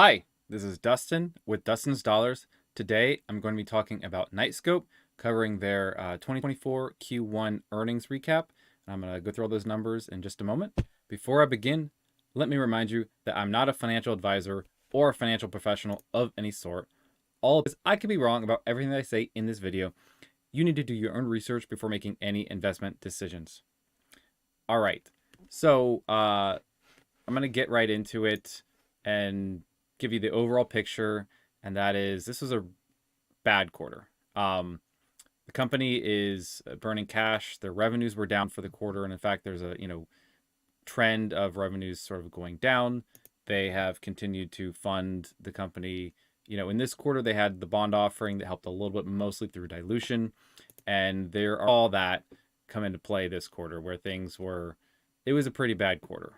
Hi, this is Dustin with Dustin's Dollars. Today, I'm going to be talking about Knightscope, covering their 2024 Q1 earnings recap. I'm going to go through all those numbers in just a moment. Before I begin, let me remind you that I'm not a financial advisor or a financial professional of any sort. All of this, I could be wrong about everything that I say in this video. You need to do your own research before making any investment decisions. All right, so I'm going to get right into it and give you the overall picture, and that is this was a bad quarter. The company is burning cash. Their revenues were down for the quarter, and in fact, there's a trend of revenues sort of going down. They have continued to fund the company. In this quarter, they had the bond offering that helped a little bit, mostly through dilution, and there are all that come into play this quarter where it was a pretty bad quarter.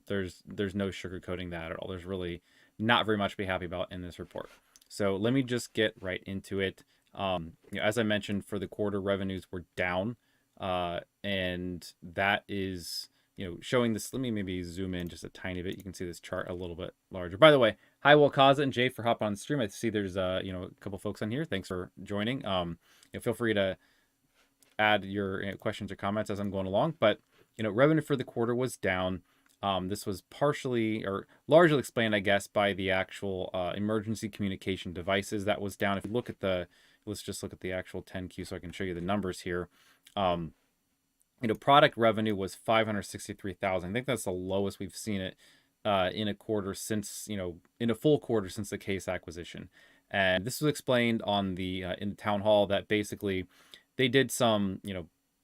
There's no sugarcoating that at all. There's really not very much to be happy about in this report. So let me just get right into it. As I mentioned, for the quarter, revenues were down, and that is showing this. Let me maybe zoom in just a tiny bit. You can see this chart a little bit larger. By the way, hi Wakaza and Jay for hopping on the stream. I see there's a couple folks on here. Thanks for joining. Feel free to add your questions or comments as I'm going along. But revenue for the quarter was down. This was partially or largely explained, I guess, by the actual emergency communication devices that was down. If you look at let's just look at the actual 10Q so I can show you the numbers here. Product revenue was $563,000. I think that's the lowest we've seen it in a quarter since, in a full quarter since the Case acquisition. And this was explained on in the town hall that basically they did some,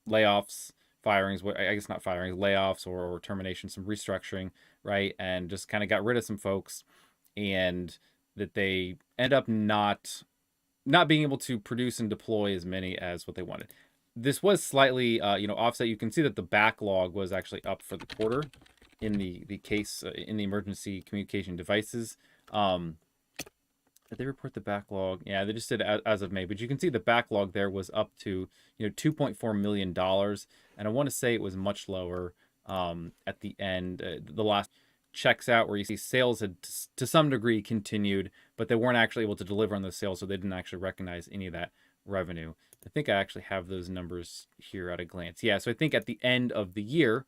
layoffs, firings, I guess not firings, layoffs or termination, some restructuring, right? And just kind of got rid of some folks, and that they end up not being able to produce and deploy as many as what they wanted. This was slightly, offset. You can see that the backlog was actually up for the quarter in the case in the emergency communication devices. Did they report the backlog? Yeah, they just did as of May, but you can see the backlog there was up to $2.4 million, and I want to say it was much lower at the end. The last checks out where you see sales had to some degree continued, but they weren't actually able to deliver on those sales, so they didn't actually recognize any of that revenue. I think I actually have those numbers here at a glance. Yeah, so I think at the end of the year,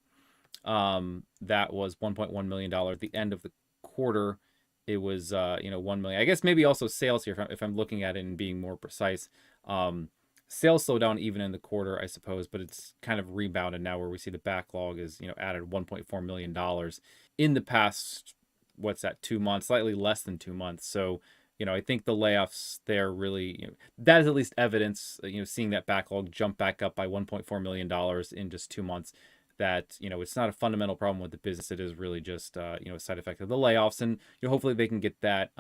that was $1.1 million. At the end of the quarter, it was 1 million. I guess maybe also sales here, if I'm looking at it and being more precise. Sales slowed down even in the quarter, I suppose, but it's kind of rebounded now where we see the backlog is added $1.4 million in the past, 2 months, slightly less than 2 months. So I think the layoffs there really, that is at least evidence, seeing that backlog jump back up by $1.4 million in just 2 months, that it's not a fundamental problem with the business. It is really just a side effect of the layoffs, and hopefully they can get that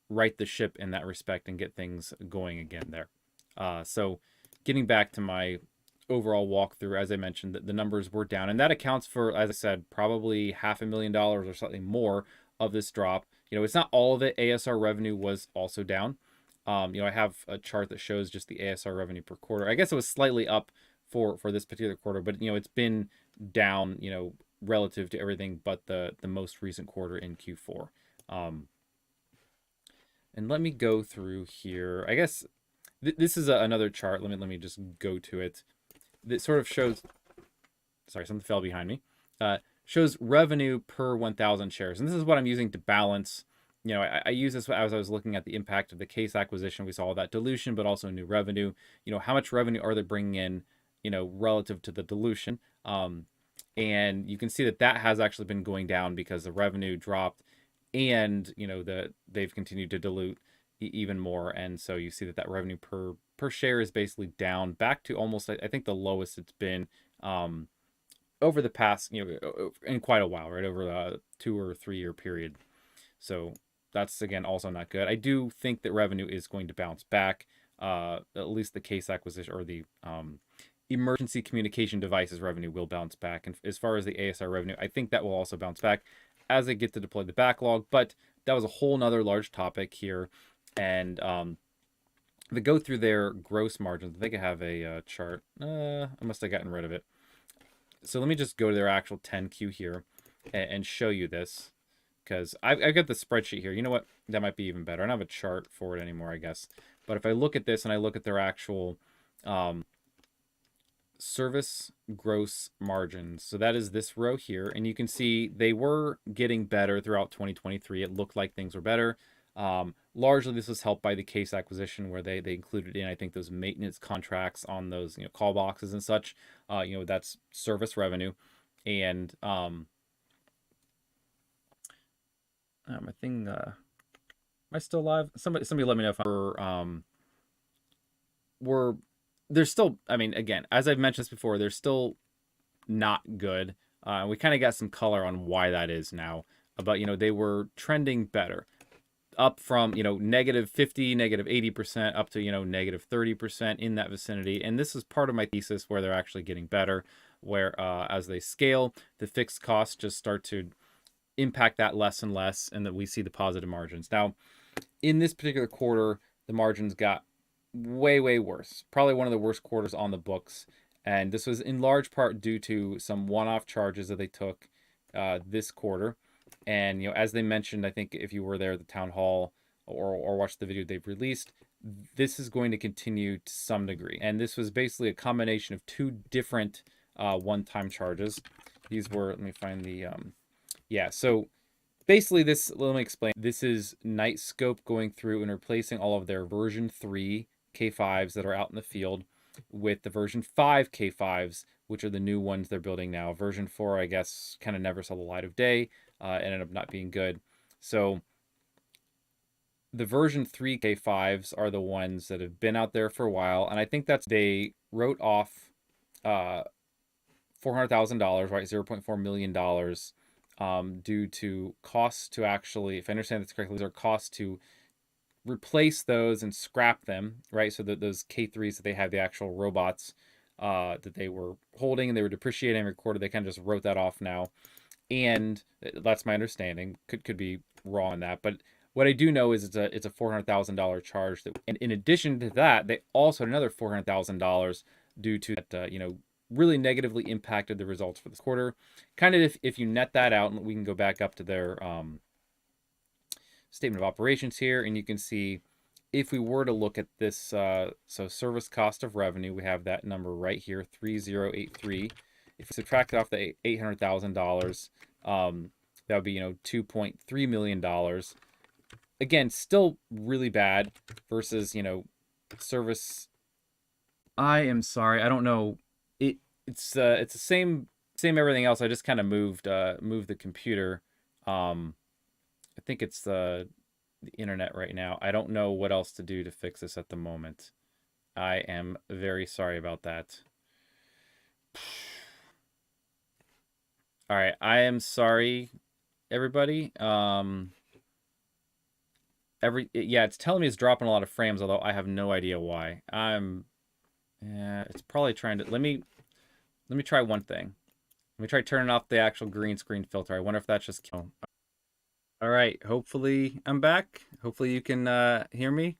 right the ship in that respect and get things going again there. So getting back to my overall walkthrough, as I mentioned, the numbers were down, and that accounts for, as I said, probably $500,000 or slightly more of this drop. It's not all of it. ASR revenue was also down. I have a chart that shows just the ASR revenue per quarter. I guess it was slightly up for this particular quarter, but it's been down relative to everything but the most recent quarter in Q4. And let me go through here. I guess this is another chart. Let me just go to it. That sort of shows, sorry, something fell behind me. Shows revenue per 1,000 shares, and this is what I'm using to balance. I use this as I was looking at the impact of the Case acquisition. We saw all that dilution, but also new revenue. How much revenue are they bringing in relative to the dilution. And you can see that has actually been going down because the revenue dropped, and they've continued to dilute even more. And so you see that revenue per share is basically down back to almost, I think, the lowest it's been over the past, in quite a while, right? Over a 2 or 3 year period. So that's, again, also not good. I do think that revenue is going to bounce back, at least the Case acquisition or the emergency communication devices revenue will bounce back. And as far as the ASR revenue, I think that will also bounce back as they get to deploy the backlog. But that was a whole nother large topic here. And to go through their gross margins, I think I have a chart. I must have gotten rid of it. So let me just go to their actual 10Q here and show you this. because I've got the spreadsheet here. You know what? That might be even better. I don't have a chart for it anymore, I guess. But if I look at this and I look at their actual service gross margins, so that is this row here, and you can see they were getting better throughout 2023. It looked like things were better. Largely, this was helped by the Case acquisition, where they included in, I think, those maintenance contracts on those call boxes and such. That's service revenue, and my thing. Am I still live? Somebody let me know if we're they're still. I mean, again, as I've mentioned this before, they're still not good. We kind of got some color on why that is now. But they were trending better, up from negative 50, negative 80% up to negative 30% in that vicinity. And this is part of my thesis where they're actually getting better, where as they scale, the fixed costs just start to impact that less and less, and that we see the positive margins. Now, in this particular quarter, the margins got way worse. Probably one of the worst quarters on the books. And this was in large part due to some one-off charges that they took this quarter. And as they mentioned, I think if you were there at the town hall or watched the video they've released, this is going to continue to some degree. And this was basically a combination of two different one-time charges. These were, let me find the so basically let me explain. This is Knightscope going through and replacing all of their version 3 K5s that are out in the field with the version 5 K5s, which are the new ones they're building now. Version 4, I guess, kind of never saw the light of day, ended up not being good. So the version 3 K5s are the ones that have been out there for a while, and I think they wrote off $400,000, right, $0.4 million, due to costs to actually, if I understand this correctly, these are costs to replace those and scrap them, right? So that those K3s that they have, the actual robots that they were holding and they were depreciating every quarter, they kind of just wrote that off now. And that's my understanding. Could be wrong on that, but what I do know is it's a $400,000 charge. That, and in addition to that, they also had another $400,000 due to that, really negatively impacted the results for this quarter. Kind of if you net that out, and we can go back up to their statement of operations here, and you can see if we were to look at this, so service cost of revenue, we have that number right here, 3083. If you subtract it off the $800,000, that would be $2.3 million. Again, still really bad versus service. I am sorry, I don't know. It's the same everything else. I just kind of moved the computer. I think it's the internet right now. I don't know what else to do to fix this at the moment. I am very sorry about that. All right, I am sorry, everybody. It's telling me it's dropping a lot of frames, although I have no idea why. It's probably trying to. Let me try one thing. Let me try turning off the actual green screen filter. I wonder if that's just. Oh. All right, hopefully I'm back. Hopefully you can hear me.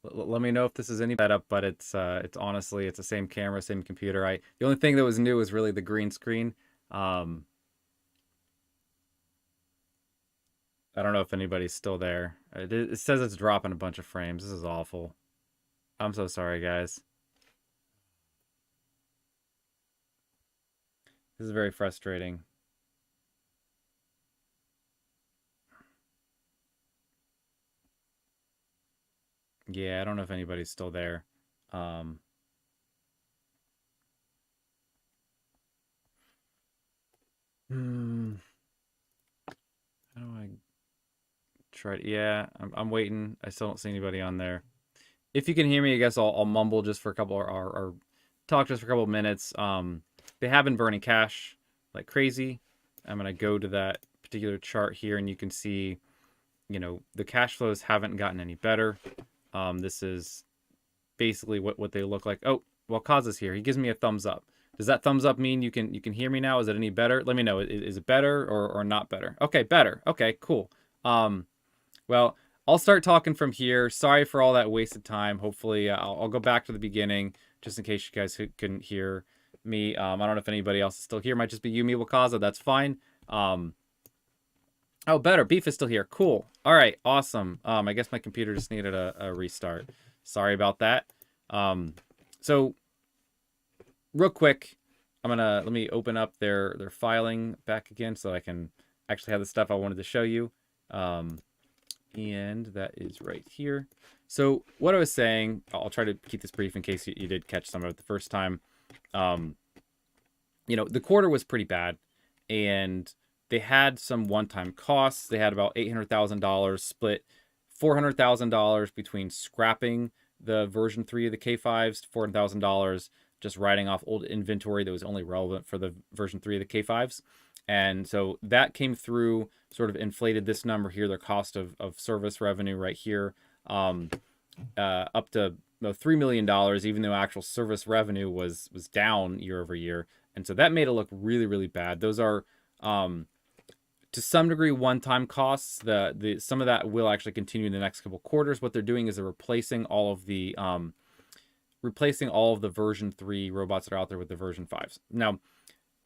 Let me know if this is any setup, but it's honestly, it's the same camera, same computer. The only thing that was new was really the green screen. I don't know if anybody's still there. It says it's dropping a bunch of frames. This is awful. I'm so sorry, guys. This is very frustrating. Yeah, I don't know if anybody's still there. How do I try? Yeah, I'm waiting. I still don't see anybody on there. If you can hear me, I guess I'll mumble just for a couple or talk just for a couple of minutes. They have been burning cash like crazy. I'm gonna go to that particular chart here, and you can see, the cash flows haven't gotten any better. This is basically what they look like. Oh, well, Kaz is here. He gives me a thumbs up. Does that thumbs up mean you can hear me now? Is it any better? Let me know. Is it better or not better? Okay, better. Okay, cool. Well, I'll start talking from here. Sorry for all that wasted time. Hopefully, I'll go back to the beginning just in case you guys couldn't hear me. I don't know if anybody else is still here. It might just be you, me, Wakaza. That's fine. Oh, better. Beef is still here. Cool. All right. Awesome. I guess my computer just needed a restart. Sorry about that. So real quick, let me open up their filing back again so I can actually have the stuff I wanted to show you. And that is right here. So what I was saying, I'll try to keep this brief in case you did catch some of it the first time. The quarter was pretty bad, and they had some one-time costs. They had about $800,000 split, $400,000 between scrapping the version 3 of the K5s, $400,000 just writing off old inventory that was only relevant for the version 3 of the K5s. And so that came through, sort of inflated this number here, their cost of service revenue right here, up to $3 million, even though actual service revenue was down year over year. And so that made it look really, really bad. Those are, to some degree, one-time costs. Some of that will actually continue in the next couple quarters. What they're doing is they're replacing all of the version 3 robots that are out there with the version 5s. Now,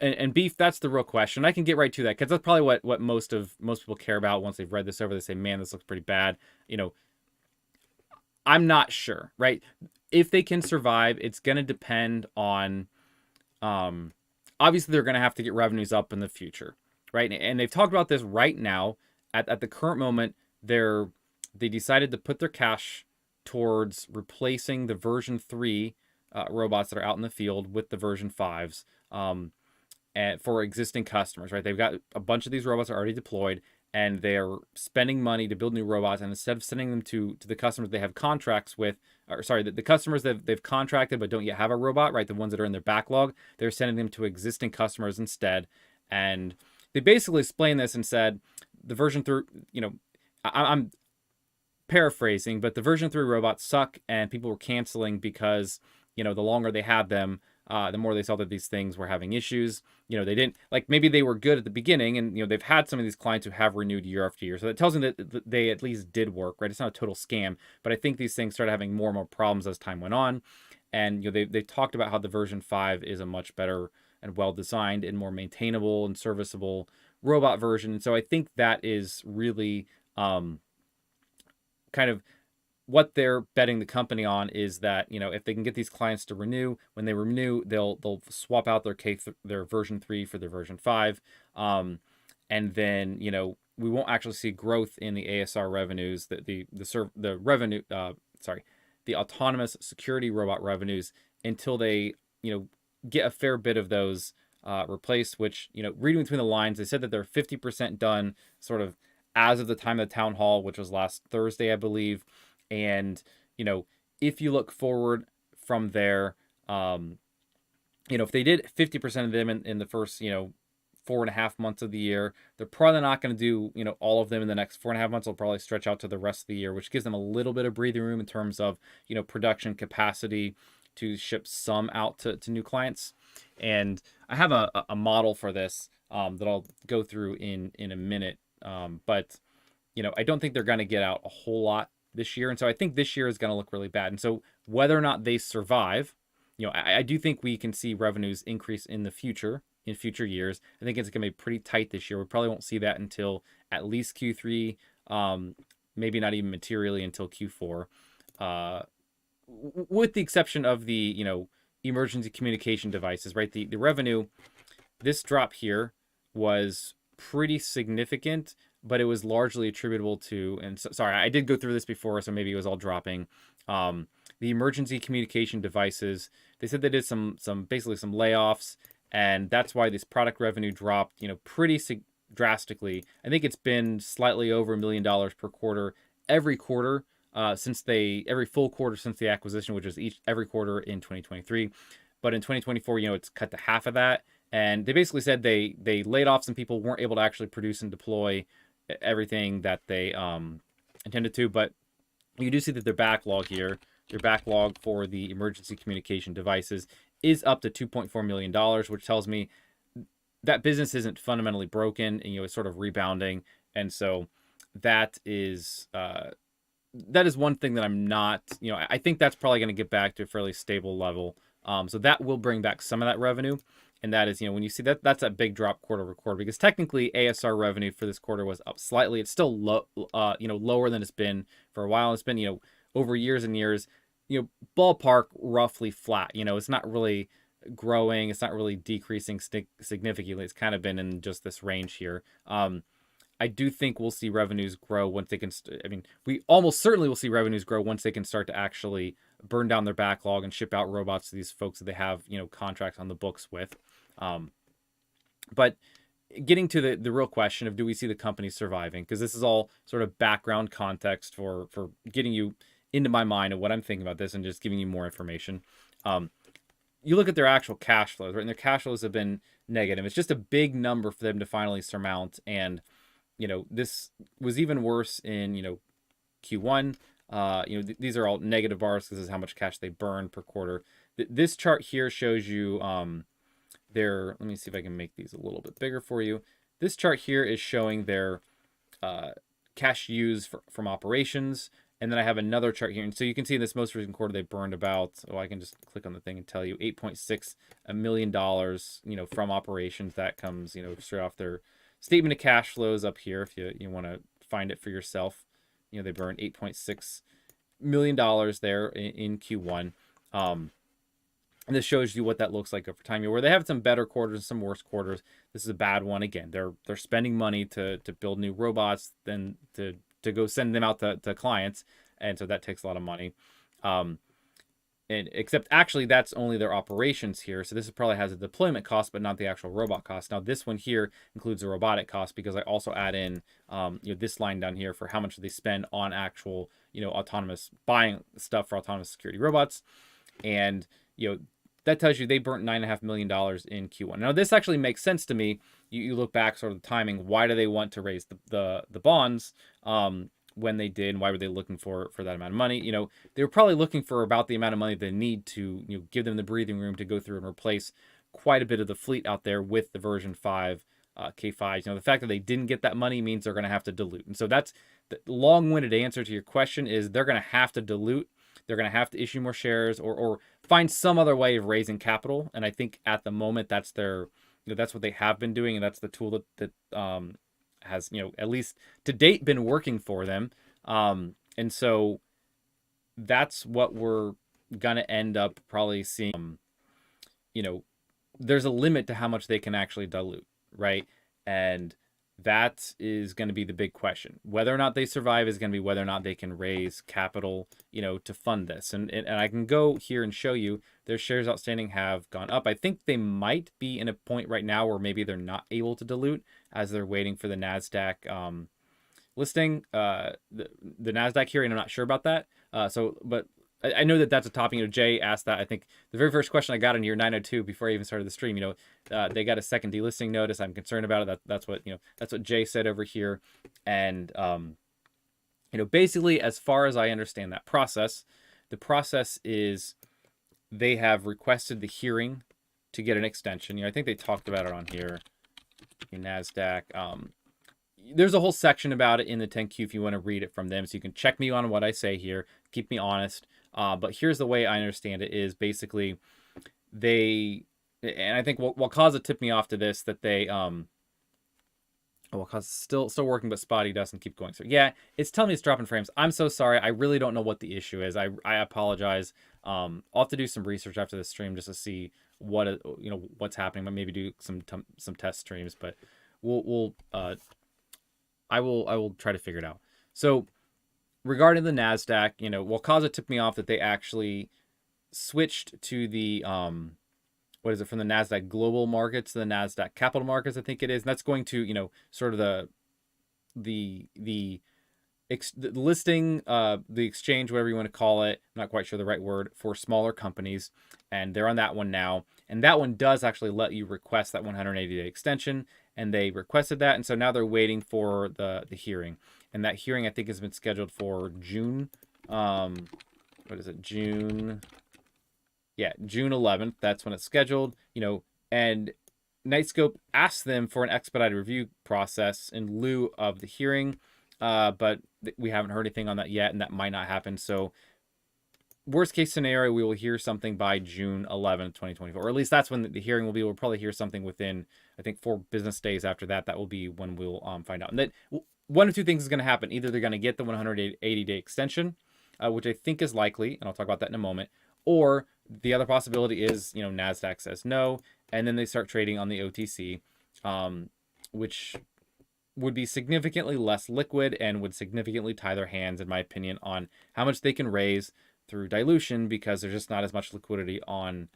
and beef, that's the real question. I can get right to that because that's probably what most people care about once they've read this over. They say, man, this looks pretty bad. I'm not sure, right? If they can survive, it's going to depend on, obviously they're going to have to get revenues up in the future, right? And they've talked about this right now. At the current moment, they decided to put their cash towards replacing the version 3 robots that are out in the field with the version 5s and for existing customers, right? They've got a bunch of these robots are already deployed, and they're spending money to build new robots. And instead of sending them to the customers they have contracts with, or sorry, the customers that they've contracted but don't yet have a robot, right? The ones that are in their backlog, they're sending them to existing customers instead. And they basically explained this and said the version 3, I'm paraphrasing, but the version 3 robots suck, and people were canceling because, the longer they had them, the more they saw that these things were having issues. They didn't, like, maybe they were good at the beginning, and they've had some of these clients who have renewed year after year, so that tells me that they at least did work, right? It's not a total scam, but I think these things started having more and more problems as time went on. And they talked about how the version 5 is a much better and well designed and more maintainable and serviceable robot version. And so I think that is really kind of what they're betting the company on, is that, if they can get these clients to renew, when they renew, they'll swap out their version 3 for their version 5. And then, we won't actually see growth in the ASR revenues, the autonomous security robot revenues, until they, get a fair bit of those replaced, which, reading between the lines, they said that they're 50% done sort of as of the time of the town hall, which was last Thursday, I believe. And, if you look forward from there, if they did 50% of them in the first, 4.5 months of the year, they're probably not going to do, all of them in the next 4.5 months. They'll probably stretch out to the rest of the year, which gives them a little bit of breathing room in terms of, production capacity to ship some out to new clients. And I have a model for this that I'll go through in a minute. But, I don't think they're going to get out a whole lot this year. And so I think this year is going to look really bad. And so whether or not they survive, I do think we can see revenues increase in future years. I think it's going to be pretty tight this year. We probably won't see that until at least Q3, maybe not even materially until Q4, with the exception of the, emergency communication devices, right? The revenue, this drop here was pretty significant, but it was largely attributable to, and sorry, I did go through this before, so maybe it was all dropping. The emergency communication devices, they said they did basically some layoffs, and that's why this product revenue dropped, pretty drastically. I think it's been slightly over $1 million per quarter every quarter every full quarter since the acquisition, which was every quarter in 2023. But in 2024, it's cut to half of that. And they basically said they laid off some people, weren't able to actually produce and deploy everything that they intended to. But you do see that their backlog for the emergency communication devices is up to $2.4 million, which tells me that business isn't fundamentally broken, and it's sort of rebounding. And so that is one thing that I'm not, I think that's probably going to get back to a fairly stable level. So that will bring back some of that revenue. And that is, when you see that, that's a big drop quarter over quarter, because technically ASR revenue for this quarter was up slightly. It's still low, lower than it's been for a while. It's been, over years and years, ballpark roughly flat. It's not really growing. It's not really decreasing significantly. It's kind of been in just this range here. I do think we'll see revenues grow once they can. We almost certainly will see revenues grow once they can start to actually burn down their backlog and ship out robots to these folks that they have, contracts on the books with. But getting to the real question of, do we see the company surviving? Because this is all sort of background context for getting you into my mind of what I'm thinking about this and just giving you more information. You look at their actual cash flows, right? And their cash flows have been negative. It's just a big number for them to finally surmount. And this was even worse in, Q1. These are all negative bars because this is how much cash they burn per quarter. This chart here shows you let me see if I can make these a little bit bigger for you. This chart here is showing their cash used from operations. And then I have another chart here. And so you can see in this most recent quarter, they burned about, I can just click on the thing and tell you, $8.6 million, from operations. That comes, straight off their statement of cash flows up here. If you want to find it for yourself, they burned $8.6 million there in Q1. And this shows you what that looks like over time. Where they have some better quarters and some worse quarters. This is a bad one. Again, they're spending money to build new robots, then to go send them out to clients, and so that takes a lot of money. And except actually that's only their operations here. So this probably has a deployment cost, but not the actual robot cost. Now this one here includes the robotic cost, because I also add in this line down here for how much they spend on actual autonomous buying stuff for autonomous security robots. And that tells you they burnt $9.5 million in Q1. Now this actually makes sense to me. You look back sort of the timing. Why do they want to raise the bonds when they did? And why were they looking for that amount of money? They were probably looking for about the amount of money they need to give them the breathing room to go through and replace quite a bit of the fleet out there with the version 5 K5s. The fact that they didn't get that money means they're going to have to dilute. And so that's the long-winded answer to your question, is they're going to have to dilute. They're going to have to issue more shares or find some other way of raising capital. And I think at the moment that's that's what they have been doing, and that's the tool that has at least to date been working for them. And so that's what we're gonna end up probably seeing. There's a limit to how much they can actually dilute, right? And that is going to be the big question. Whether or not they survive is going to be whether or not they can raise capital, to fund this. And I can go here and show you their shares outstanding have gone up. I think they might be in a point right now where maybe they're not able to dilute as they're waiting for the NASDAQ listing, the NASDAQ hearing. I'm not sure about that. But I know that that's a topic. Jay asked that. I think the very first question I got in year 902 before I even started the stream, they got a second delisting notice. I'm concerned about it. That's what Jay said over here. And, basically, as far as I understand that process, the process is they have requested the hearing to get an extension. I think they talked about it on here in NASDAQ. There's a whole section about it in the 10Q if you want to read it from them. So you can check me on what I say here. Keep me honest. But here's the way I understand it is basically and I think what caused it tipped me off to this, that they, cause still working, but spotty. Dustin, keep going. So yeah, it's telling me it's dropping frames. I'm so sorry. I really don't know what the issue is. I apologize. I'll have to do some research after this stream just to see what's happening, but maybe do some test streams, but I will try to figure it out. So regarding the NASDAQ, what caused it tipped me off that they actually switched to the, from the NASDAQ global markets to the NASDAQ capital markets, I think it is. And that's going to, sort of the listing, the exchange, whatever you want to call it. I'm not quite sure the right word, for smaller companies. And they're on that one now. And that one does actually let you request that 180-day extension. And they requested that. And so now they're waiting for the hearing. And that hearing, I think, has been scheduled for June. June 11th. That's when it's scheduled. And Knightscope asked them for an expedited review process in lieu of the hearing. But we haven't heard anything on that yet, and that might not happen. So worst case scenario, we will hear something by June 11th, 2024, or at least that's when the hearing will be. We'll probably hear something within, I think, 4 business days after that. That will be when we'll find out. And then one of two things is going to happen. Either they're going to get the 180-day extension, which I think is likely, and I'll talk about that in a moment, or the other possibility is, NASDAQ says no, and then they start trading on the OTC, which would be significantly less liquid and would significantly tie their hands, in my opinion, on how much they can raise through dilution, because there's just not as much liquidity on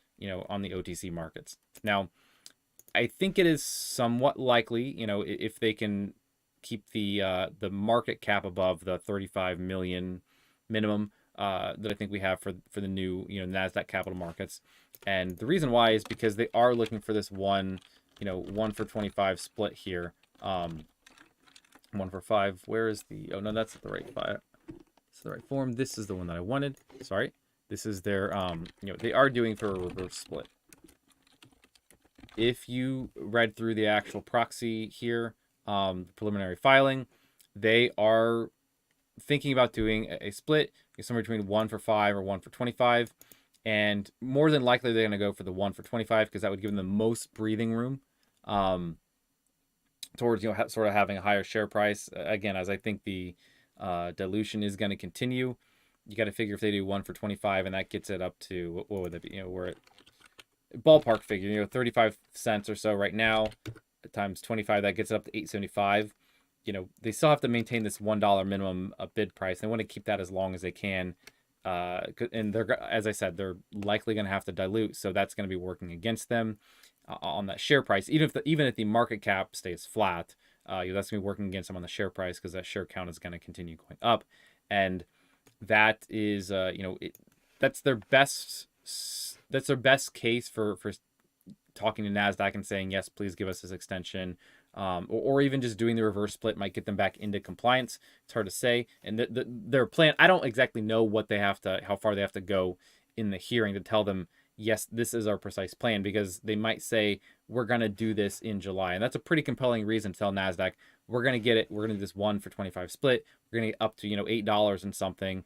on the OTC markets. Now, I think it is somewhat likely, if they can keep the market cap above the 35 million minimum that I think we have for the new NASDAQ capital markets. And the reason why is because they are looking for this 1 for 25 split here. 1 for 5. Where is the? Oh no, that's the right file. It's the right form. This is the one that I wanted. Sorry. This is their they are doing for a reverse split. If you read through the actual proxy here, preliminary filing, they are thinking about doing a split somewhere between 1 for 5 or 1 for 25, and more than likely they're going to go for the 1 for 25 because that would give them the most breathing room towards sort of having a higher share price. Again, as I think the dilution is going to continue, you got to figure if they do 1 for 25 and that gets it up to, what would that be? We're at ballpark figure, 35 cents or so right now times 25, that gets it up to 8.75. They still have to maintain this $1 minimum bid price. They want to keep that as long as they can. And they're, as I said, they're likely going to have to dilute. So that's going to be working against them on that share price. Even if the market cap stays flat, that's going to be working against them on the share price, because that share count is going to continue going up. And that is, that's their best case for talking to NASDAQ and saying, yes, please give us this extension. Or even just doing the reverse split might get them back into compliance. It's hard to say. And their plan, I don't exactly know how far they have to go in the hearing to tell them, yes, this is our precise plan, because they might say, we're going to do this in July. And that's a pretty compelling reason to tell NASDAQ, we're going to get it. We're going to do this 1 for 25 split. We're going to get up to, $8 and something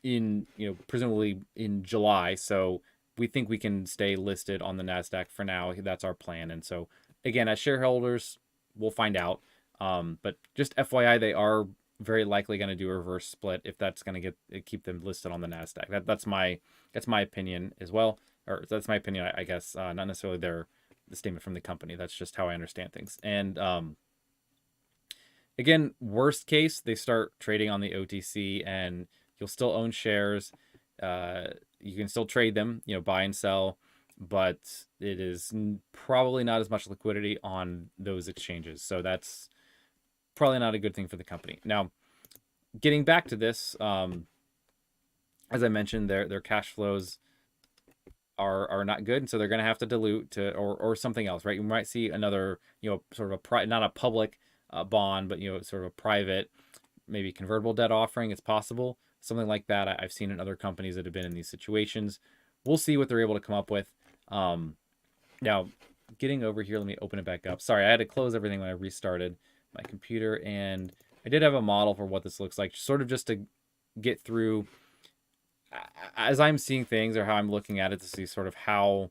in, presumably in July. So we think we can stay listed on the NASDAQ for now. That's our plan. And so, again, as shareholders, we'll find out. But just FYI, they are very likely going to do a reverse split if that's going to keep them listed on the NASDAQ. That's my opinion as well, or that's my opinion, I guess. Not necessarily the statement from the company. That's just how I understand things. And again, worst case, they start trading on the OTC, and you'll still own shares. You can still trade them, buy and sell, but it is probably not as much liquidity on those exchanges. So that's probably not a good thing for the company. Now, getting back to this, as I mentioned, their cash flows are not good, and so they're going to have to dilute or something else, right? You might see another, sort of not a public bond, but sort of a private, maybe convertible debt offering. It's possible, something like that. I've seen in other companies that have been in these situations. We'll see what they're able to come up with. Now, getting over here, let me open it back up. Sorry, I had to close everything when I restarted my computer, and I did have a model for what this looks like, sort of just to get through as I'm seeing things, or how I'm looking at it, to see sort of how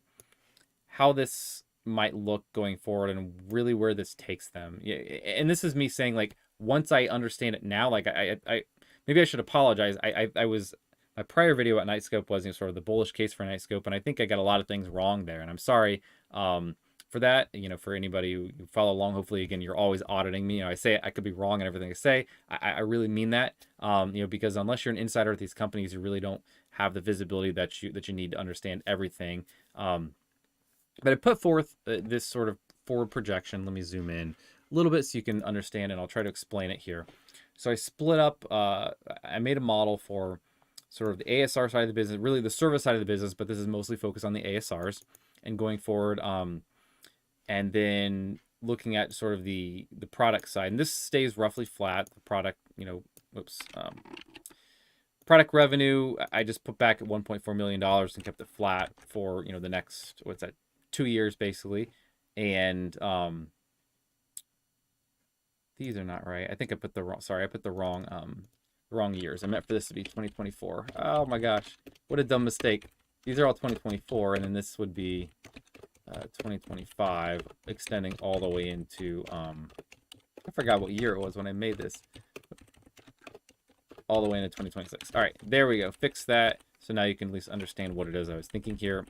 this might look going forward and really where this takes them. Yeah, and this is me saying, like, once I understand it now, like I maybe I should apologize. I was, my prior video at Knightscope was sort of the bullish case for Knightscope, and I think I got a lot of things wrong there, and I'm sorry for that. For anybody who follow along, hopefully, again, you're always auditing me. I say I could be wrong in everything I say. I really mean that. Because unless you're an insider at these companies, you really don't have the visibility that you need to understand everything. But I put forth this sort of forward projection. Let me zoom in a little bit so you can understand, and I'll try to explain it here. So I split up, I made a model for sort of the ASR side of the business, really the service side of the business, but this is mostly focused on the ASRs and going forward. And then looking at sort of the product side, and this stays roughly flat. The product, product revenue, I just put back at $1.4 million and kept it flat for, the next, 2 years basically. And these are not right. I think I put the wrong, the wrong years. I meant for this to be 2024. Oh my gosh, what a dumb mistake. These are all 2024, and then this would be 2025, extending all the way into, I forgot what year it was when I made this. All the way into 2026. All right, there we go. Fix that. So now you can at least understand what it is I was thinking here.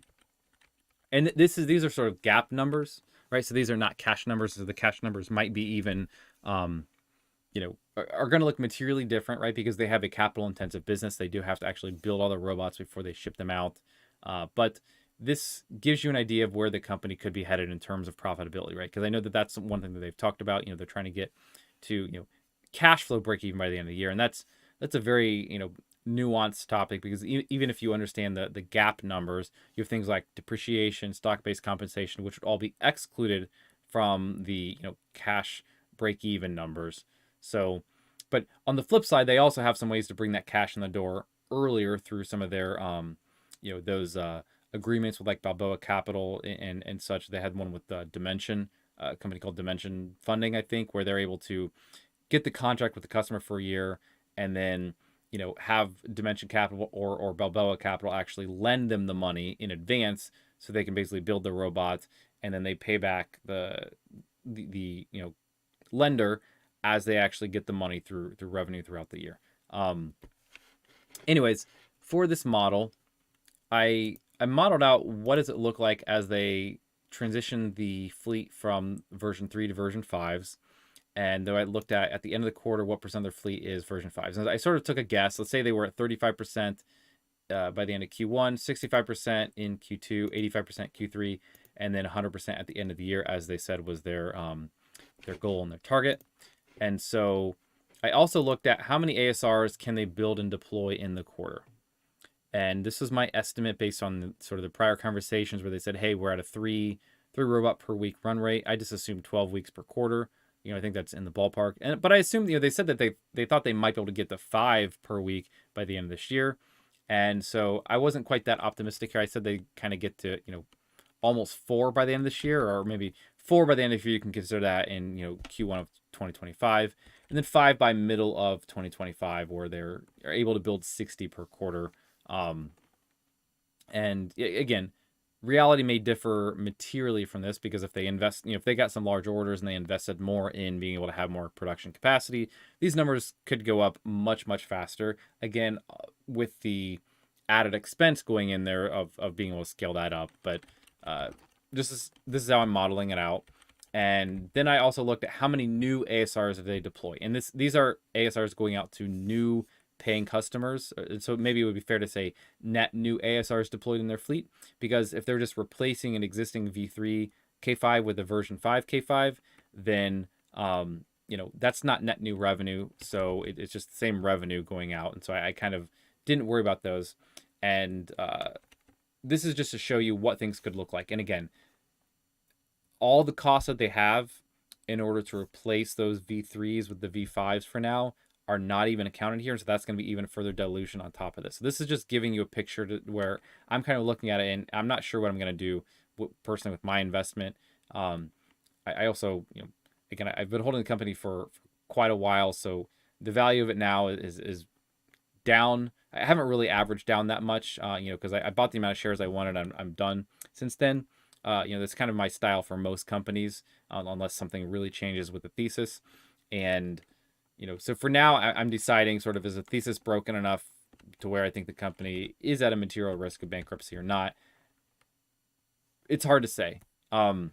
And these are sort of GAAP numbers, right? So these are not cash numbers. So the cash numbers might be even, you know, are going to look materially different, right? Because they have a capital intensive business. They do have to actually build all the robots before they ship them out. But this gives you an idea of where the company could be headed in terms of profitability, right? Because I know that that's one thing that they've talked about. You know, they're trying to get to, you know, cash flow break even by the end of the year. And that's a very, you know, nuanced topic, because even if you understand the GAAP numbers, you have things like depreciation, stock-based compensation, which would all be excluded from the, you know, cash break-even numbers. So, but on the flip side, they also have some ways to bring that cash in the door earlier through some of their, you know, those agreements with like Balboa Capital and such. They had one with Dimension, a company called Dimension Funding, I think, where they're able to get the contract with the customer for a year, and then, you know, have Dimension Capital or Balboa Capital actually lend them the money in advance, so they can basically build the robot, and then they pay back the you know, lender as they actually get the money through revenue throughout the year. Anyways, for this model, I modeled out what does it look like as they transition the fleet from version 3 to version 5s. And though I looked at the end of the quarter, what percent of their fleet is version 5s. And I sort of took a guess. Let's say they were at 35% by the end of Q1, 65% in Q2, 85% Q3, and then 100% at the end of the year, as they said was their goal and their target. And so I also looked at how many ASRs can they build and deploy in the quarter. And this is my estimate based on sort of the prior conversations where they said, hey, we're at a three robot per week run rate. I just assumed 12 weeks per quarter. You know, I think that's in the ballpark. But I assume, you know, they said that they thought they might be able to get to 5 per week by the end of this year. And so I wasn't quite that optimistic here. I said they kind of get to, you know, almost 4 by the end of this year, or maybe 4 by the end of the year. You can consider that in, you know, Q1 of 2025, and then 5 by middle of 2025, where they're able to build 60 per quarter. And again, reality may differ materially from this, because if they invest, you know, if they got some large orders and they invested more in being able to have more production capacity, these numbers could go up much, much faster. Again, with the added expense going in there of being able to scale that up. But this is how I'm modeling it out. And then I also looked at how many new ASRs they deploy. And these are ASRs going out to new paying customers. So maybe it would be fair to say net new ASRs deployed in their fleet, because if they're just replacing an existing V3 K5 with a version 5 K5, then you know, that's not net new revenue. So it's just the same revenue going out. And so I kind of didn't worry about those. And this is just to show you what things could look like. And again, all the costs that they have in order to replace those V3s with the V5s for now are not even accounted here. So that's going to be even further dilution on top of this. So this is just giving you a picture to where I'm kind of looking at it, and I'm not sure what I'm going to do personally with my investment. I also, you know, again, I've been holding the company for quite a while, so the value of it now is down. I haven't really averaged down that much, you know, because I bought the amount of shares I wanted. I'm done since then. You know, that's kind of my style for most companies, unless something really changes with the thesis. And you know, so for now, I'm deciding sort of, is the thesis broken enough to where I think the company is at a material risk of bankruptcy or not? It's hard to say. I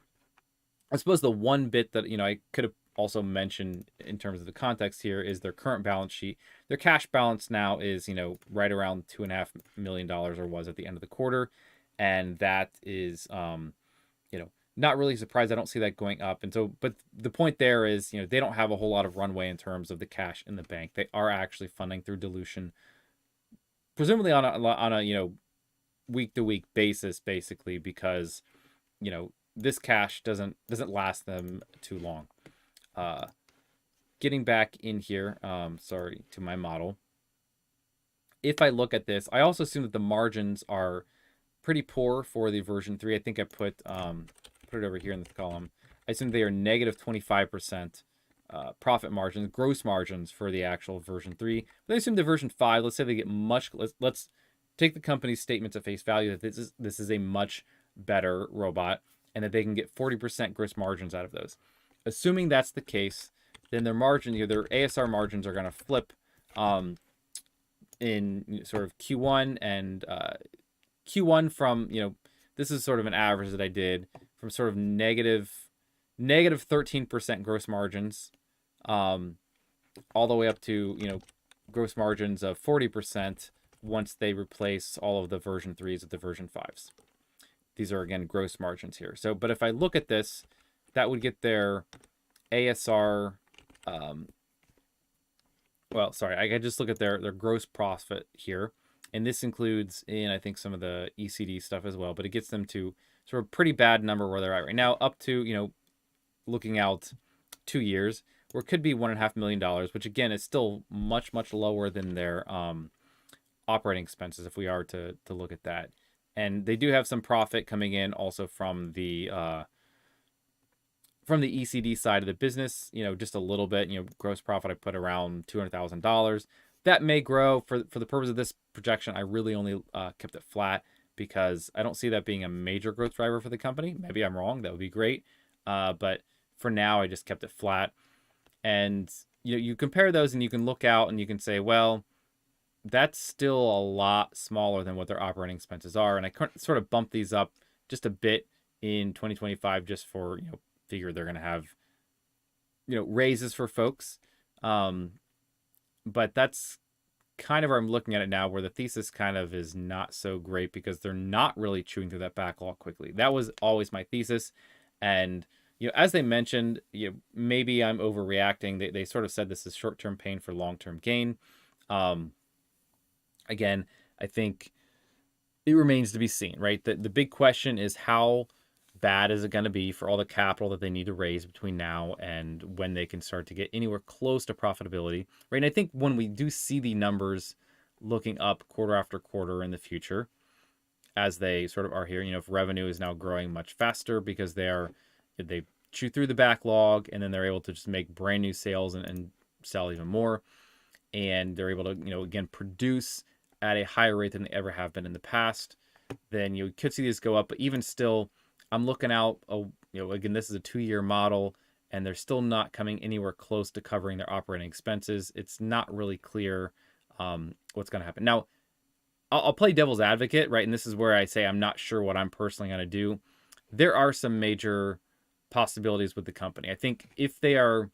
suppose the one bit that, you know, I could have also mentioned in terms of the context here is their current balance sheet. Their cash balance now is, you know, right around $2.5 million, or was at the end of the quarter. And that is, you know, not really surprised. I don't see that going up. And so, but the point there is, you know, they don't have a whole lot of runway in terms of the cash in the bank. They are actually funding through dilution, presumably on a you know, week to week basis, basically, because, you know, this cash doesn't last them too long. Getting back in here, sorry, to my model. If I look at this, I also assume that the margins are pretty poor for the version 3. I think I put it over here in this column. I assume they are negative 25% profit margins, gross margins for the actual version 3. But they assume the version 5, let's say they get much, let's take the company's statements at face value that this is a much better robot and that they can get 40% gross margins out of those. Assuming that's the case, then their margin, their ASR margins are going to flip in sort of Q1 and Q1 from, this is sort of an average that I did from sort of negative 13% gross margins all the way up to, gross margins of 40% once they replace all of the version 3s with the version 5s. These are, again, gross margins here. So, but if I look at this, that would get their ASR, I could just look at their gross profit here. And this includes in, I think, some of the ECD stuff as well. But it gets them to sort of pretty bad number where they're at right now, up to, looking out 2 years, where it could be $1.5 million, which, again, is still much, much lower than their operating expenses if we are to look at that. And they do have some profit coming in also from the ECD side of the business, just a little bit. Gross profit I put around $200,000. That may grow. For the purpose of this projection, I really only kept it flat because I don't see that being a major growth driver for the company. Maybe I'm wrong. That would be great. But for now, I just kept it flat. And you compare those and you can look out and you can say, well, that's still a lot smaller than what their operating expenses are. And I sort of bumped these up just a bit in 2025 just for, figure they're going to have, raises for folks. But that's kind of where I'm looking at it now, where the thesis kind of is not so great because they're not really chewing through that backlog quickly. That was always my thesis. And, as they mentioned, maybe I'm overreacting. They sort of said this is short-term pain for long-term gain. Again, I think it remains to be seen, right? The big question is how bad is it going to be for all the capital that they need to raise between now and when they can start to get anywhere close to profitability, right? And I think when we do see the numbers looking up quarter after quarter in the future, as they sort of are here, if revenue is now growing much faster because they chew through the backlog and then they're able to just make brand new sales and sell even more. And they're able to, again, produce at a higher rate than they ever have been in the past, then you could see these go up. But even still, I'm looking out, again, this is a 2-year model, and they're still not coming anywhere close to covering their operating expenses. It's not really clear what's going to happen. Now, I'll play devil's advocate, right? And this is where I say I'm not sure what I'm personally going to do. There are some major possibilities with the company. I think if they were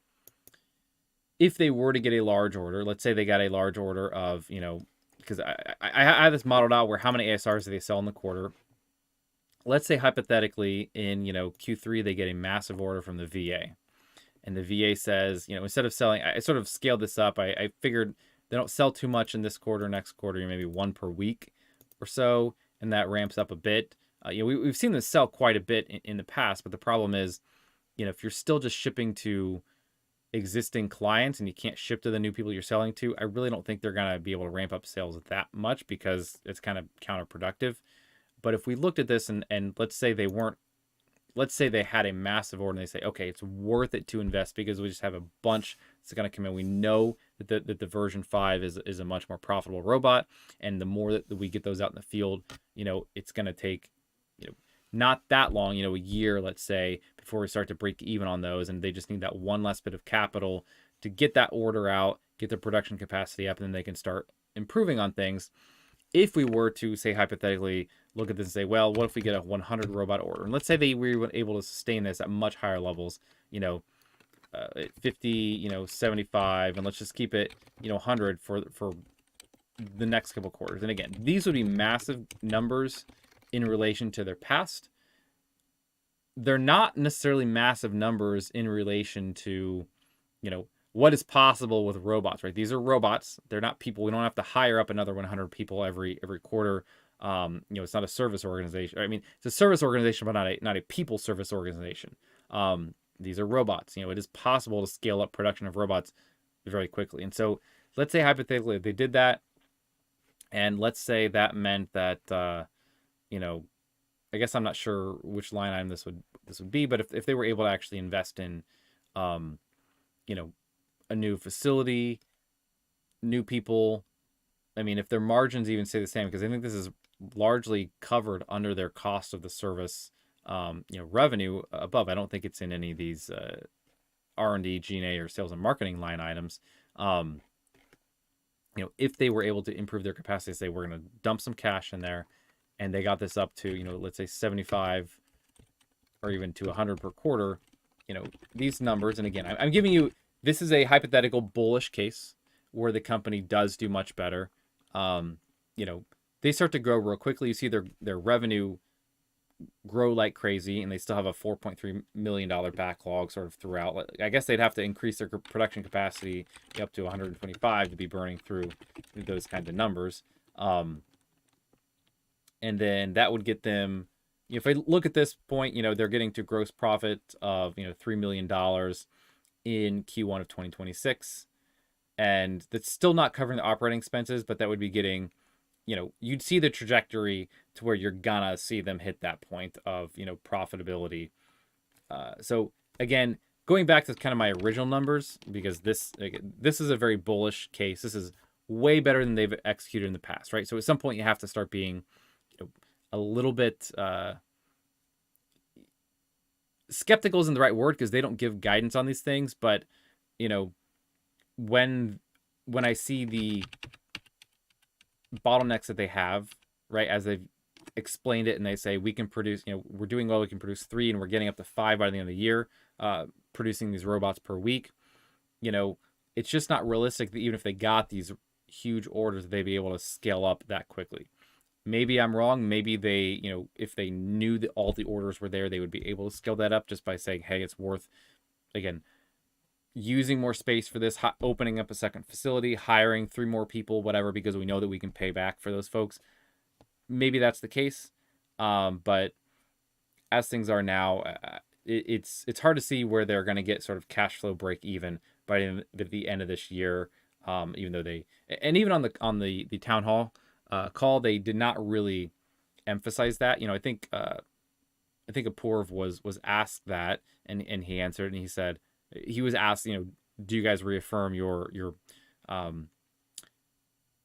to get a large order, let's say they got a large order of, because I have this modeled out where how many ASRs do they sell in the quarter. Let's say hypothetically in, Q3, they get a massive order from the VA. And the VA says, instead of selling, I sort of scaled this up. I figured they don't sell too much in this quarter, next quarter, maybe one per week or so. And that ramps up a bit. We've seen them sell quite a bit in the past, but the problem is, if you're still just shipping to existing clients and you can't ship to the new people you're selling to, I really don't think they're going to be able to ramp up sales that much because it's kind of counterproductive. But if we looked at this and let's say they had a massive order and they say, okay, it's worth it to invest because we just have a bunch that's going to come in. We know that the version 5 is a much more profitable robot. And the more that we get those out in the field, it's going to take, not that long, a year, let's say, before we start to break even on those. And they just need that one last bit of capital to get that order out, get their production capacity up, and then they can start improving on things. If we were to, say, hypothetically, look at this and say, well, what if we get a 100 robot order? And let's say they were able to sustain this at much higher levels, 50, 75, and let's just keep it, 100 for the next couple quarters. And again, these would be massive numbers in relation to their past. They're not necessarily massive numbers in relation to, what is possible with robots, right? These are robots. They're not people. We don't have to hire up another 100 people every quarter. It's not a service organization. I mean, it's a service organization, but not a people service organization. These are robots. It is possible to scale up production of robots very quickly. And so let's say hypothetically they did that, and let's say that meant that, I guess I'm not sure which line item this would be, but if they were able to actually invest in, you know, a new facility, new people. I mean, if their margins even stay the same, because I think this is largely covered under their cost of the service, revenue above. I don't think it's in any of these R&D, G&A, or sales and marketing line items. If they were able to improve their capacity, say we're going to dump some cash in there, and they got this up to, let's say 75 or even to 100 per quarter, these numbers. And again, I'm giving you, this is a hypothetical bullish case where the company does do much better. They start to grow real quickly. You see their revenue grow like crazy, and they still have a $4.3 million backlog sort of throughout. I guess they'd have to increase their production capacity up to 125 to be burning through those kinds of numbers. And then that would get them, if I look at this point, they're getting to gross profit of, $3 million in Q1 of 2026. And that's still not covering the operating expenses, but that would be getting, you'd see the trajectory to where you're gonna see them hit that point of, profitability. So again, going back to kind of my original numbers, because this is a very bullish case. This is way better than they've executed in the past, right? So at some point you have to start being a little bit skeptical isn't the right word, because they don't give guidance on these things. But when I see the bottlenecks that they have, right, as they've explained it, and they say we can produce, we're doing well, we can produce 3, and we're getting up to 5 by the end of the year, producing these robots per week. It's just not realistic that even if they got these huge orders, they'd be able to scale up that quickly. Maybe I'm wrong. Maybe they, if they knew that all the orders were there, they would be able to scale that up just by saying, hey, it's worth, again, using more space for this, opening up a second facility, hiring 3 more people, whatever, because we know that we can pay back for those folks. Maybe that's the case. But as things are now, it's hard to see where they're going to get sort of cash flow break even by the end of this year. Even though even on the town hall call, they did not really emphasize that. I think Apoorv was asked that, and he answered, and he said, he was asked, do you guys reaffirm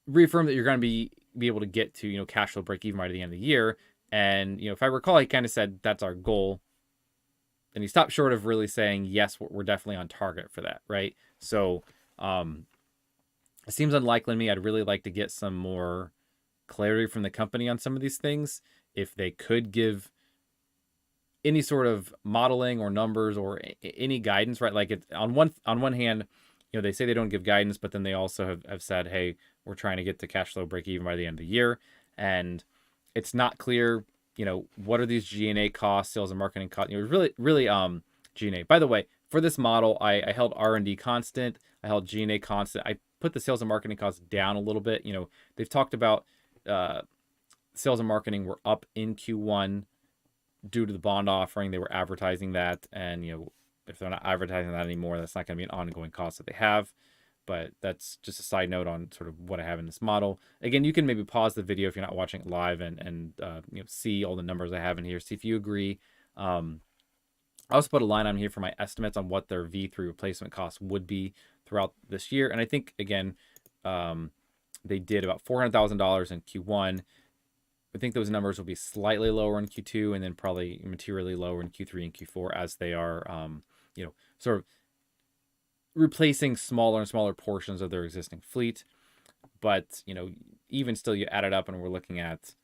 reaffirm that you're going to be able to get to, cash flow break even by the end of the year? And, if I recall, he kind of said that's our goal. And he stopped short of really saying, yes, we're definitely on target for that, right? So it seems unlikely to me. I'd really like to get some more clarity from the company on some of these things. If they could give any sort of modeling or numbers or any guidance, right? Like on one hand, they say they don't give guidance, but then they also have said, hey, we're trying to get to cash flow break even by the end of the year. And it's not clear, what are these G&A costs, sales and marketing costs, really G&A. By the way, for this model, I held R&D constant, I held G&A constant. I put the sales and marketing costs down a little bit. They've talked about sales and marketing were up in Q1 due to the bond offering. They were advertising that, and if they're not advertising that anymore, that's not going to be an ongoing cost that they have. But that's just a side note on sort of what I have in this model. Again, you can maybe pause the video if you're not watching it live and see all the numbers I have in here, see if you agree. I also put a line on here for my estimates on what their V3 replacement costs would be throughout this year. And I think, again, they did about $400,000 in Q1. I think those numbers will be slightly lower in Q2, and then probably materially lower in Q3 and Q4 as they are, sort of replacing smaller and smaller portions of their existing fleet. But, even still, you add it up, and we're looking at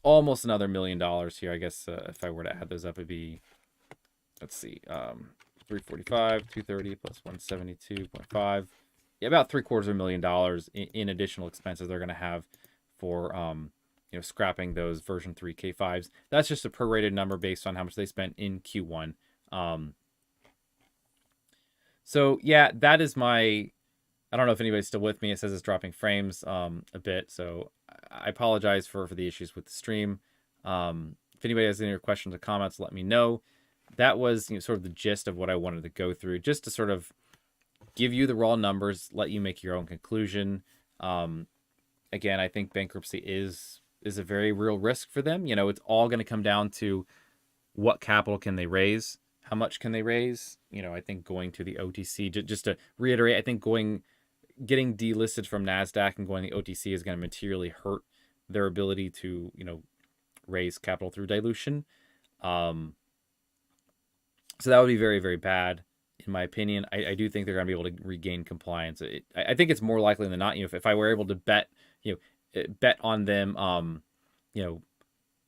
almost another $1 million here. I guess if I were to add those up, it'd be, let's see, 345, 230 plus 172.5. Yeah, about $750,000 in additional expenses they're going to have for scrapping those version 3 K5s. That's just a prorated number based on how much they spent in Q1. So yeah, that is my, I don't know if anybody's still with me. It says it's dropping frames a bit, so I apologize for the issues with the stream. If anybody has any questions or comments, let me know. That was sort of the gist of what I wanted to go through, just to sort of give you the raw numbers, let you make your own conclusion. Again, I think bankruptcy is a very real risk for them. It's all going to come down to what capital can they raise, how much can they raise? I think going to the OTC, just to reiterate, I think getting delisted from NASDAQ and going to the OTC is going to materially hurt their ability to, raise capital through dilution. So that would be very, very bad, in my opinion. I do think they're going to be able to regain compliance. I think it's more likely than not, if I were able to bet on them,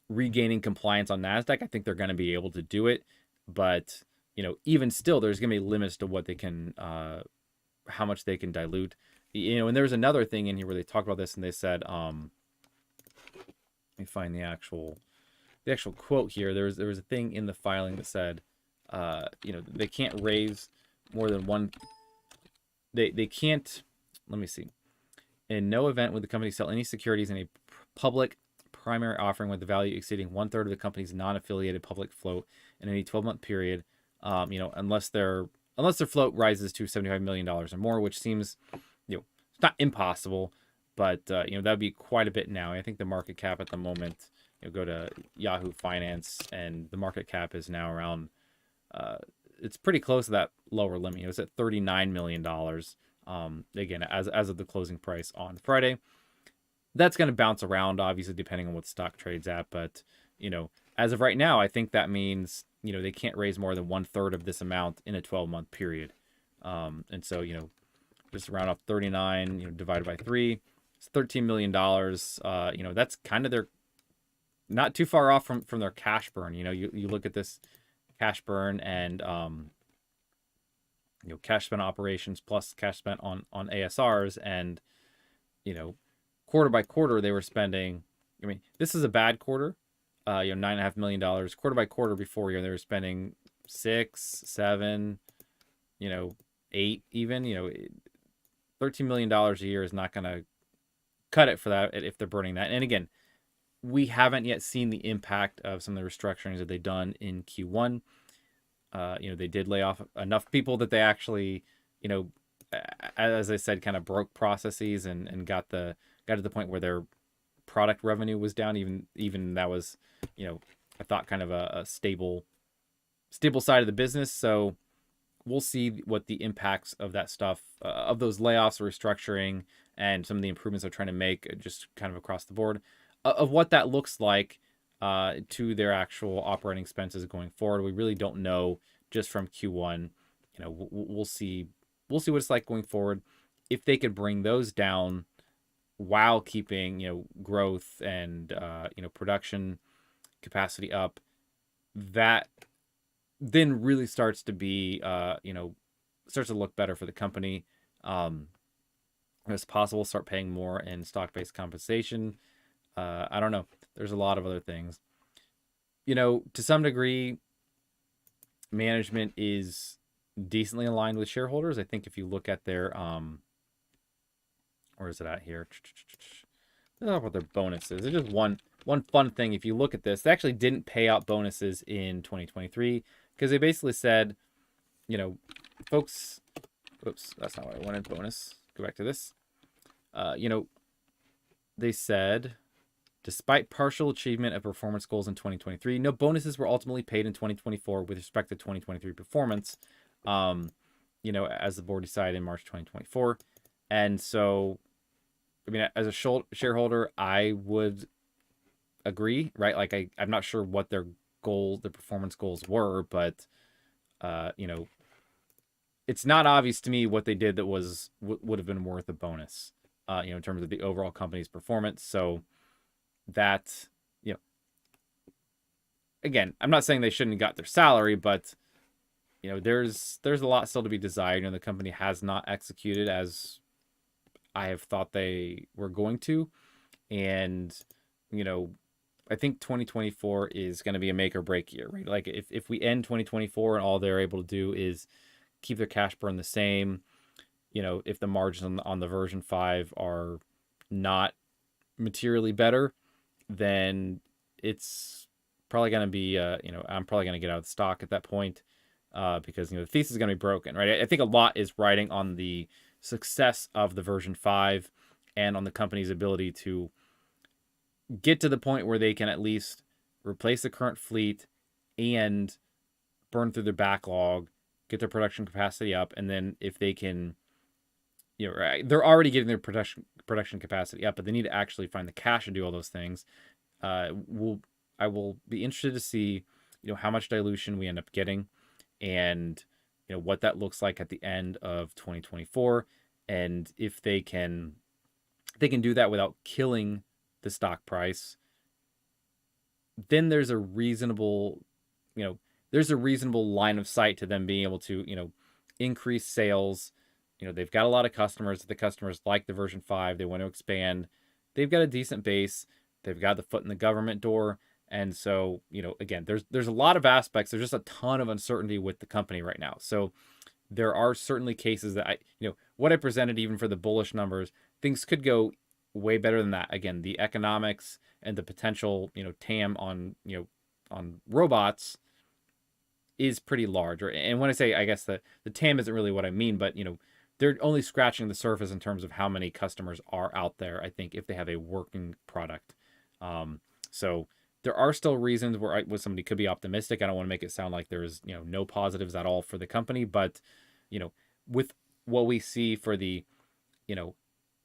regaining compliance on NASDAQ, I think they're going to be able to do it. But, even still, there's going to be limits to what they can, how much they can dilute. And there's another thing in here where they talked about this, and they said, let me find the actual quote here. There was a thing in the filing that said, they can't raise more than one. They can't. Let me see. In no event would the company sell any securities in a public primary offering with the value exceeding 1/3 of the company's non-affiliated public float in any 12-month period. Unless their float rises to $75 million or more, which seems, it's not impossible, but that would be quite a bit now. I think the market cap at the moment, go to Yahoo Finance, and the market cap is now around, it's pretty close to that lower limit. It's at $39 million. Again, as of the closing price on Friday. That's going to bounce around, obviously, depending on what stock trades at. But, as of right now, I think that means, they can't raise more than 1/3 of this amount in a 12-month period. And so, just round off 39, divided by 3, it's $13 million. That's kind of their, not too far off from their cash burn. You look at this cash burn and, cash spent operations plus cash spent on ASRs, and, quarter by quarter, they were spending, this is a bad quarter, $9.5 million. Quarter by quarter before, they were spending 6, 7, 8 even, $13 million a year is not going to cut it for that if they're burning that. And again, we haven't yet seen the impact of some of the restructurings that they've done in Q1. They did lay off enough people that they actually, as I said, kind of broke processes and got to the point where their product revenue was down. Even that was, I thought kind of a stable side of the business. So we'll see what the impacts of that stuff, of those layoffs or restructuring, and some of the improvements they're trying to make, just kind of across the board, of what that looks like to their actual operating expenses going forward. We really don't know just from Q1. We'll see what it's like going forward. If they could bring those down while keeping, growth and, production capacity up, that then really starts to be, starts to look better for the company. It's possible start paying more in stock-based compensation. I don't know. There's a lot of other things. To some degree, management is decently aligned with shareholders. I think if you look at their, where is it at here? Let's talk about their bonuses. It's just one fun thing. If you look at this, they actually didn't pay out bonuses in 2023 because they basically said, folks, oops, that's not what I wanted. Bonus. Go back to this. They said, despite partial achievement of performance goals in 2023, no bonuses were ultimately paid in 2024 with respect to 2023 performance, as the board decided in March 2024. And so, as a shareholder, I would agree, right? Like, I'm not sure what their performance goals were, but, it's not obvious to me what they did that would have been worth a bonus, in terms of the overall company's performance. So that, again, I'm not saying they shouldn't have got their salary, but, there's a lot still to be desired. The company has not executed as I have thought they were going to. And, I think 2024 is going to be a make or break year, right? Like if we end 2024 and all they're able to do is keep their cash burn the same, if the margins on the version 5 are not materially better, then it's probably going to be, I'm probably going to get out of the stock at that point, because, the thesis is going to be broken, right? I think a lot is riding on the success of the version 5 and on the company's ability to get to the point where they can at least replace the current fleet and burn through their backlog, get their production capacity up, and then if they can, right, they're already getting their production capacity up, but they need to actually find the cash and do all those things. I will be interested to see, how much dilution we end up getting, and what that looks like at the end of 2024, and if they can do that without killing the stock price, then there's a reasonable line of sight to them being able to, increase sales. They've got a lot of customers. The customers like the version 5. They want to expand. They've got a decent base. They've got the foot in the government door. And so, again, there's a lot of aspects. There's just a ton of uncertainty with the company right now. So there are certainly cases that what I presented, even for the bullish numbers, things could go way better than that. Again, the economics and the potential, TAM on robots is pretty large. And when I say, I guess the TAM isn't really what I mean, but they're only scratching the surface in terms of how many customers are out there, I think, if they have a working product. So there are still reasons where somebody could be optimistic. I don't want to make it sound like there's no positives at all for the company, but with what we see for the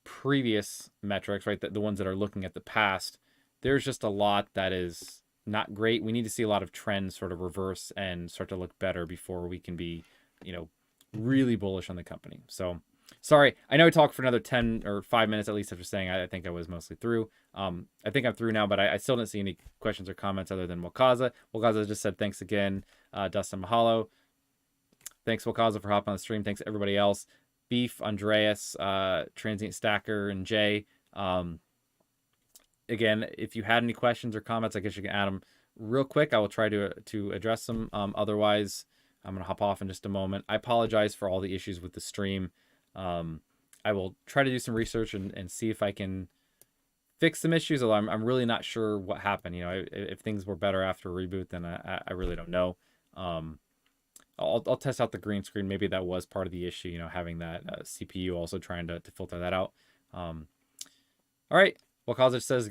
previous metrics, right, the ones that are looking at the past, there's just a lot that is not great. We need to see a lot of trends sort of reverse and start to look better before we can be really bullish on the company. So sorry, I know I talked for another 10 or 5 minutes at least after saying I think I was mostly through. I think I'm through now, but I still didn't see any questions or comments other than Wakaza. Wakaza just said thanks again, Dustin, mahalo. Thanks, Wakaza, for hopping on the stream. Thanks everybody else. Beef, Andreas, Transient Stacker, and Jay. Again, if you had any questions or comments, I guess you can add them real quick. I will try to address them. Otherwise, I'm going to hop off in just a moment. I apologize for all the issues with the stream. I will try to do some research and see if I can fix some issues, although I'm really not sure what happened. If things were better after a reboot, then I really don't know. I'll test out the green screen. Maybe that was part of the issue, having that CPU also trying to filter that out. All right. Well, Kazic says again,